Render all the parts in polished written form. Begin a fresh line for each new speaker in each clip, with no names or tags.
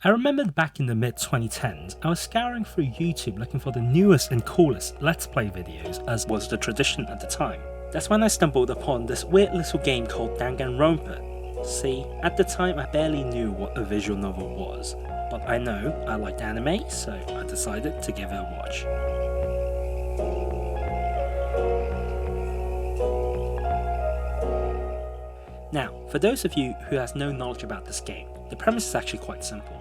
I remember back in the mid-2010s, I was scouring through YouTube looking for the newest and coolest Let's Play videos, as was the tradition at the time. That's when I stumbled upon this weird little game called Danganronpa. See, at the time I barely knew what a visual novel was, but I know I liked anime, so I decided to give it a watch. Now, for those of you who has no knowledge about this game, the premise is actually quite simple.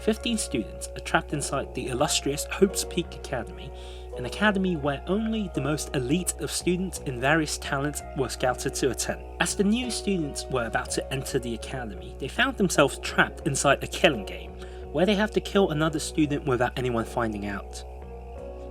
15 students are trapped inside the illustrious Hope's Peak Academy, an academy where only the most elite of students in various talents were scouted to attend. As the new students were about to enter the academy, they found themselves trapped inside a killing game, where they have to kill another student without anyone finding out.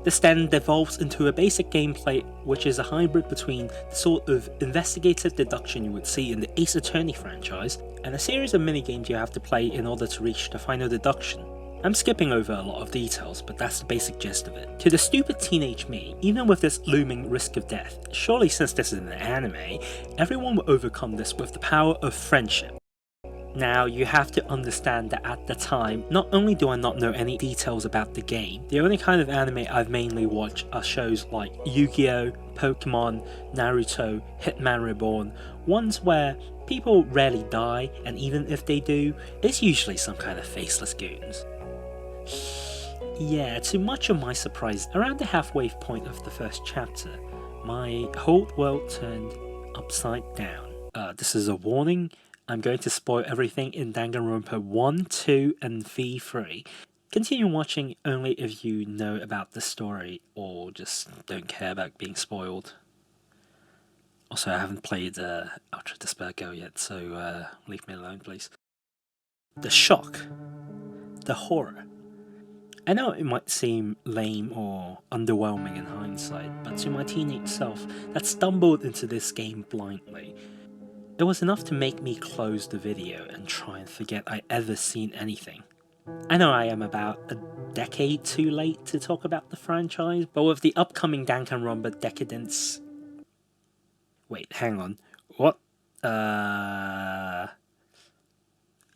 This then devolves into a basic gameplay which is a hybrid between the sort of investigative deduction you would see in the Ace Attorney franchise and a series of minigames you have to play in order to reach the final deduction. I'm skipping over a lot of details, but that's the basic gist of it. To the stupid teenage me, even with this looming risk of death, surely since this is an anime, everyone will overcome this with the power of friendship. Now, you have to understand that at the time, not only do I not know any details about the game, the only kind of anime I've mainly watched are shows like Yu-Gi-Oh!, Pokemon, Naruto, Hitman Reborn, ones where people rarely die, and even if they do, it's usually some kind of faceless goons. Yeah, to much of my surprise, around the halfway point of the first chapter, my whole world turned upside down. This is a warning. I'm going to spoil everything in Danganronpa 1, 2 and V3. Continue watching only if you know about the story or just don't care about being spoiled. Also, I haven't played Ultra Despair Go yet, so leave me alone please. The shock. The horror. I know it might seem lame or underwhelming in hindsight, but to my teenage self that stumbled into this game blindly, it was enough to make me close the video and try and forget I ever seen anything. I know I am about a decade too late to talk about the franchise, but with the upcoming Danganronpa decadence... Wait, hang on. What? I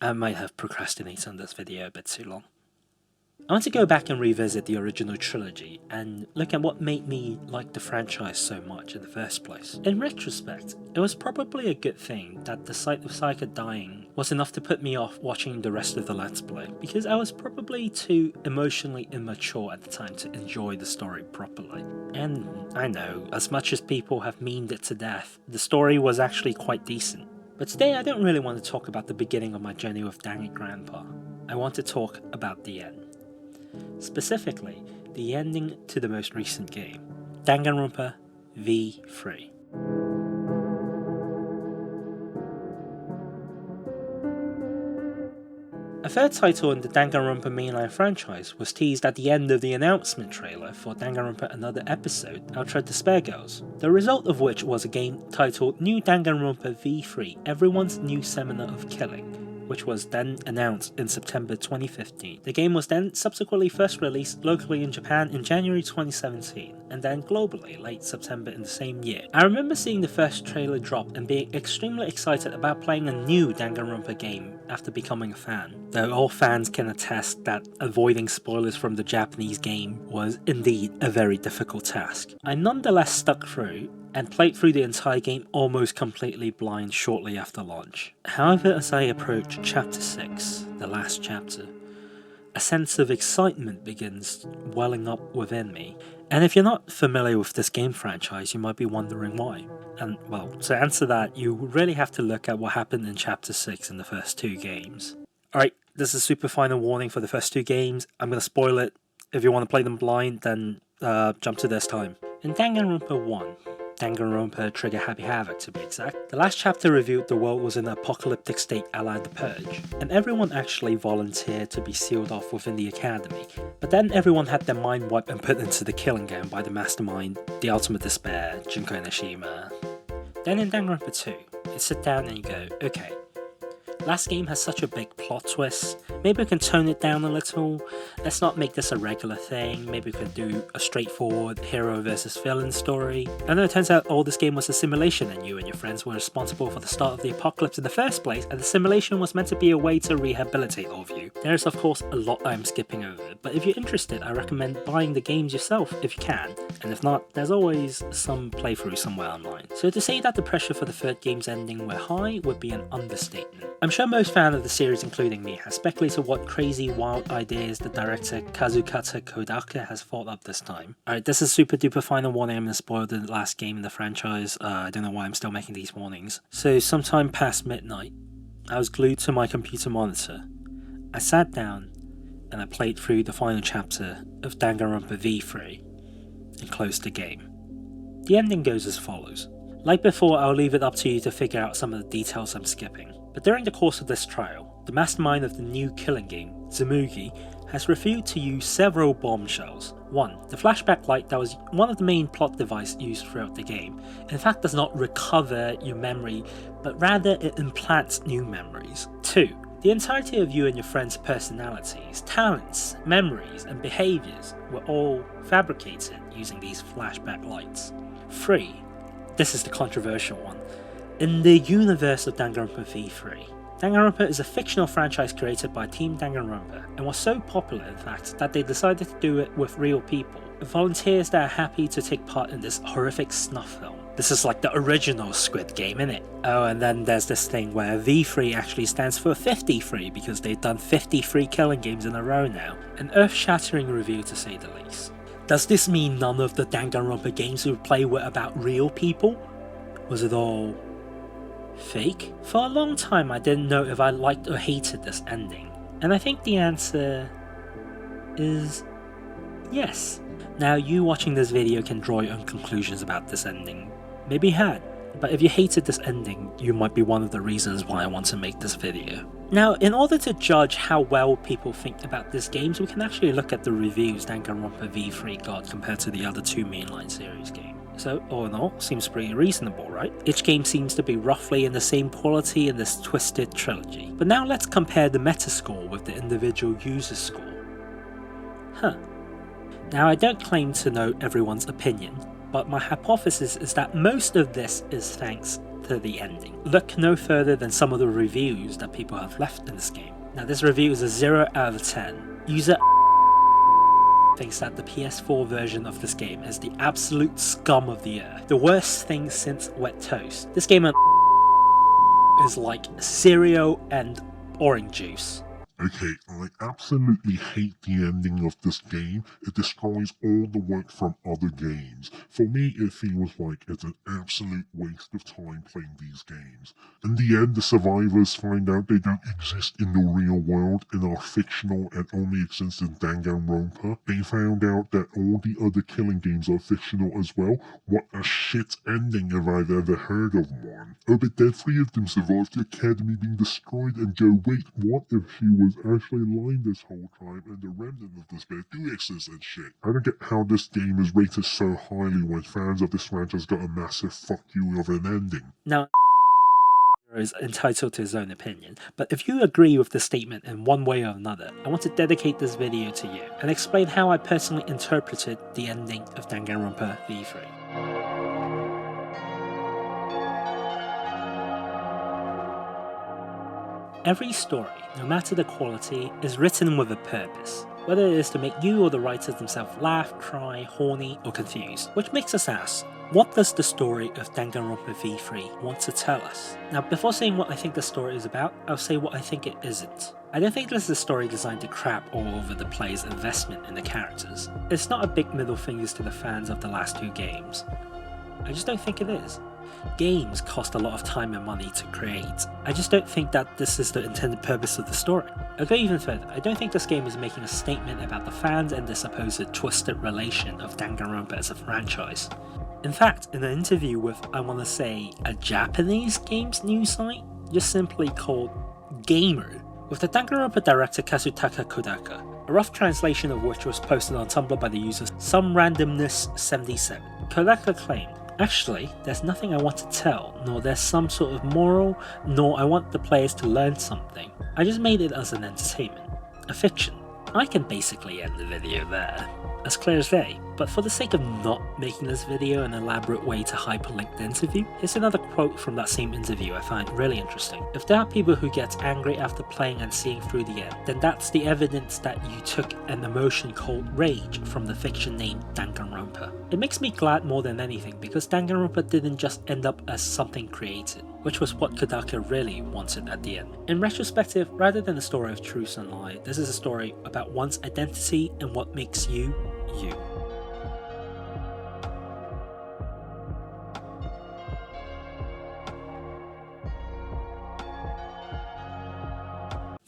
might have procrastinated on this video a bit too long. I want to go back and revisit the original trilogy and look at what made me like the franchise so much in the first place. In retrospect, it was probably a good thing that the sight of Saika dying was enough to put me off watching the rest of the Let's Play, because I was probably too emotionally immature at the time to enjoy the story properly. And I know, as much as people have memed it to death, the story was actually quite decent. But today I don't really want to talk about the beginning of my journey with Danganronpa. I want to talk about the end. Specifically, the ending to the most recent game, Danganronpa V3. A third title in the Danganronpa mainline franchise was teased at the end of the announcement trailer for Danganronpa Another Episode, Ultra Despair Girls, the result of which was a game titled New Danganronpa V3 Everyone's New Seminar of Killing, which was then announced in September 2015. The game was then subsequently first released locally in Japan in January 2017, and then globally late September in the same year. I remember seeing the first trailer drop and being extremely excited about playing a new Danganronpa game after becoming a fan, though all fans can attest that avoiding spoilers from the Japanese game was indeed a very difficult task. I nonetheless stuck through and played through the entire game almost completely blind shortly after launch. However, as I approach Chapter 6, the last chapter, a sense of excitement begins welling up within me. And if you're not familiar with this game franchise, you might be wondering why. And well, to answer that, you really have to look at what happened in Chapter 6 in the first two games. Alright, this is a super final warning for the first two games. I'm going to spoil it. If you want to play them blind, then jump to this time. In Danganronpa 1, Danganronpa Trigger Happy Havoc to be exact, the last chapter revealed the world was in an apocalyptic state a la The Purge, and everyone actually volunteered to be sealed off within the academy, but then everyone had their mind wiped and put into the killing game by the mastermind, the ultimate despair, Junko Enoshima. Then in Danganronpa 2, you sit down and you go, okay, last game has such a big plot twist, maybe I can tone it down a little, let's not make this a regular thing, maybe we could do a straightforward hero versus villain story. And then it turns out all this game was a simulation and you and your friends were responsible for the start of the apocalypse in the first place, and the simulation was meant to be a way to rehabilitate all of you. There's of course a lot I'm skipping over, but if you're interested I recommend buying the games yourself if you can, and if not, there's always some playthrough somewhere online. So to say that the pressure for the third game's ending were high would be an understatement. I'm sure most fans of the series, including me, have speculated what crazy wild ideas the director Kazukata Kodaka has thought up this time. Alright, this is super duper final warning, I'm gonna spoil the last game in the franchise. I don't know why I'm still making these warnings. So sometime past midnight, I was glued to my computer monitor. I sat down and I played through the final chapter of Danganronpa V3 and closed the game. The ending goes as follows. Like before, I'll leave it up to you to figure out some of the details I'm skipping. But during the course of this trial, the mastermind of the new killing game, Tsumugi, has refused to use several bombshells. 1. The flashback light that was one of the main plot devices used throughout the game, in fact does not recover your memory, but rather it implants new memories. 2. The entirety of you and your friends' personalities, talents, memories, and behaviours were all fabricated using these flashback lights. 3. This is the controversial one. In the universe of Danganronpa V3, Danganronpa is a fictional franchise created by Team Danganronpa and was so popular in fact that they decided to do it with real people, volunteers that are happy to take part in this horrific snuff film. This is like the original Squid Game, innit? Oh, and then there's this thing where V3 actually stands for 53 because they've done 53 killing games in a row now. An earth-shattering review to say the least. Does this mean none of the Danganronpa games we play were about real people? Was it all fake? For a long time I didn't know if I liked or hated this ending, and I think the answer is yes. Now you watching this video can draw your own conclusions about this ending. Maybe you had, but if you hated this ending, you might be one of the reasons why I want to make this video. Now, in order to judge how well people think about these games, we can actually look at the reviews Danganronpa V3 got compared to the other two mainline series games. So, all in all, seems pretty reasonable, right? Each game seems to be roughly in the same quality in this twisted trilogy. But now let's compare the Metascore with the individual user score. Now I don't claim to know everyone's opinion, but my hypothesis is that most of this is thanks to the ending. Look no further than some of the reviews that people have left in this game. Now this review is a 0 out of 10. User thinks that the PS4 version of this game is the absolute scum of the earth. The worst thing since wet toast. This game is like cereal and orange juice.
Okay, I absolutely hate the ending of this game. It destroys all the work from other games. For me, it feels like it's an absolute waste of time playing these games. In the end, the survivors find out they don't exist in the real world and are fictional and only exist in Danganronpa. They found out that all the other killing games are fictional as well. What a shit ending if I've ever heard of one. Oh, but then 3 of them survived the academy being destroyed, and Joe, wait, what if she was actually lying this whole time and the remnant of this bed do exist and shit? I don't get how this game is rated so highly when fans of this franchise got a massive fuck you of an ending.
Now, is entitled to his own opinion, but if you agree with the statement in one way or another, I want to dedicate this video to you and explain how I personally interpreted the ending of Danganronpa V3. Every story, no matter the quality, is written with a purpose, whether it is to make you or the writers themselves laugh, cry, horny, or confused, which makes us ask, what does the story of Danganronpa V3 want to tell us? Now, before saying what I think the story is about, I'll say what I think it isn't. I don't think this is a story designed to crap all over the player's investment in the characters. It's not a big middle fingers to the fans of the last 2 games. I just don't think it is. Games cost a lot of time and money to create. I just don't think that this is the intended purpose of the story. I'll go even further, I don't think this game is making a statement about the fans and the supposed twisted relation of Danganronpa as a franchise. In fact, in an interview with, I want to say, a Japanese games news site, just simply called Gamer, with the Danganronpa director Kazutaka Kodaka, a rough translation of which was posted on Tumblr by the user SomeRandomness77. Kodaka claimed, "Actually, there's nothing I want to tell, nor there's some sort of moral, nor I want the players to learn something. I just made it as an entertainment, a fiction. I can basically end the video there, as clear as day, but for the sake of not making this video an elaborate way to hyperlink the interview, here's another quote from that same interview I find really interesting. If there are people who get angry after playing and seeing through the end, then that's the evidence that you took an emotion called rage from the fiction named Danganronpa. It makes me glad more than anything because Danganronpa didn't just end up as something created, which was what Kodaka really wanted at the end. In retrospective, rather than a story of truth and lie, this is a story about one's identity and what makes you, you.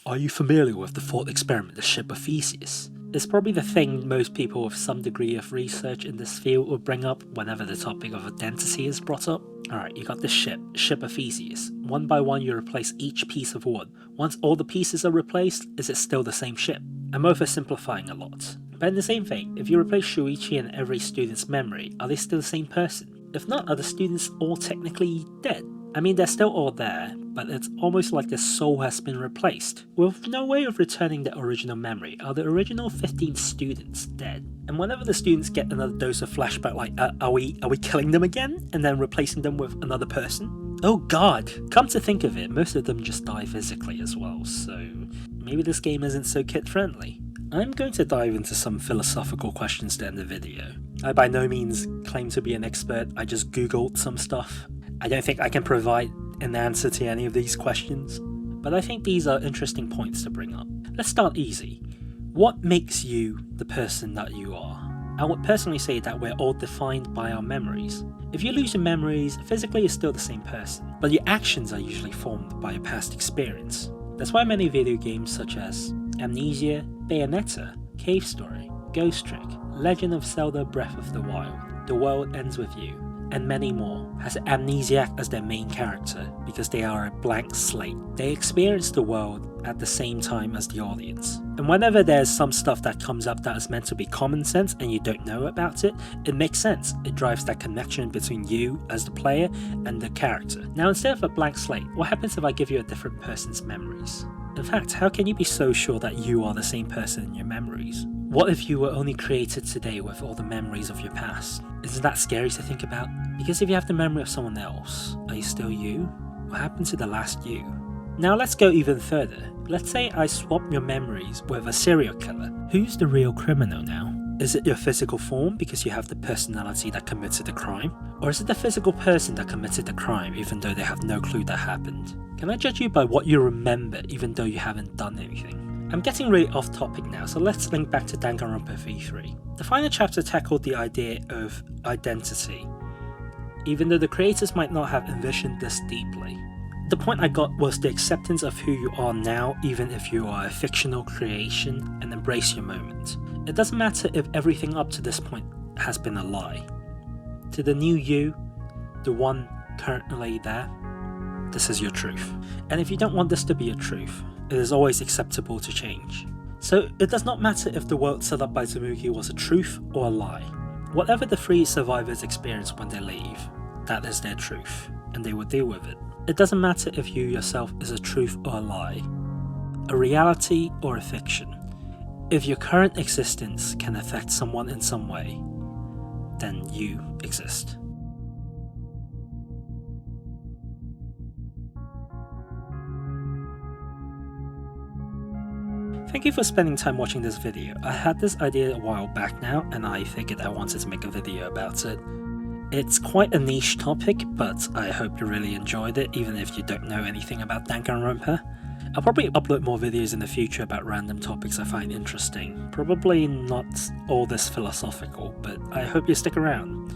Are you familiar with the thought experiment, the ship of Theseus? It's probably the thing most people with some degree of research in this field will bring up whenever the topic of identity is brought up. Alright, you got this ship of Theseus. One by one you replace each piece of wood. Once all the pieces are replaced, is it still the same ship? I'm oversimplifying a lot. But in the same vein, if you replace Shuichi in every student's memory, are they still the same person? If not, are the students all technically dead? I mean, they're still all there, but it's almost like their soul has been replaced. With no way of returning the original memory, are the original 15 students dead? And whenever the students get another dose of flashback like, are we killing them again? And then replacing them with another person? Oh god! Come to think of it, most of them just die physically as well, so maybe this game isn't so kid-friendly. I'm going to dive into some philosophical questions to end the video. I by no means claim to be an expert, I just googled some stuff. I don't think I can provide an answer to any of these questions, but I think these are interesting points to bring up. Let's start easy. What makes you the person that you are? I would personally say that we're all defined by our memories. If you lose your memories, physically you're still the same person, but your actions are usually formed by your past experience. That's why many video games such as Amnesia, Bayonetta, Cave Story, Ghost Trick, Legend of Zelda Breath of the Wild, The World Ends With You, and many more, has an amnesiac as their main character because they are a blank slate. They experience the world at the same time as the audience. And whenever there's some stuff that comes up that is meant to be common sense and you don't know about it, it makes sense. It drives that connection between you as the player and the character. Now instead of a blank slate, what happens if I give you a different person's memories? In fact, how can you be so sure that you are the same person in your memories? What if you were only created today with all the memories of your past? Isn't that scary to think about? Because if you have the memory of someone else, are you still you? What happened to the last you? Now let's go even further. Let's say I swap your memories with a serial killer. Who's the real criminal now? Is it your physical form because you have the personality that committed the crime? Or is it the physical person that committed the crime even though they have no clue that happened? Can I judge you by what you remember even though you haven't done anything? I'm getting really off topic now, so let's link back to Danganronpa V3. The final chapter tackled the idea of identity, even though the creators might not have envisioned this deeply. The point I got was the acceptance of who you are now, even if you are a fictional creation, and embrace your moment. It doesn't matter if everything up to this point has been a lie. To the new you, the one currently there, this is your truth. And if you don't want this to be a truth, it is always acceptable to change. So it does not matter if the world set up by Tsumugi was a truth or a lie. Whatever the three survivors experience when they leave, that is their truth, and they will deal with it. It doesn't matter if you yourself is a truth or a lie, a reality or a fiction. If your current existence can affect someone in some way, then you exist. Thank you for spending time watching this video. I had this idea a while back now and I figured I wanted to make a video about it. It's quite a niche topic, but I hope you really enjoyed it even if you don't know anything about Danganronpa. I'll probably upload more videos in the future about random topics I find interesting. Probably not all this philosophical, but I hope you stick around.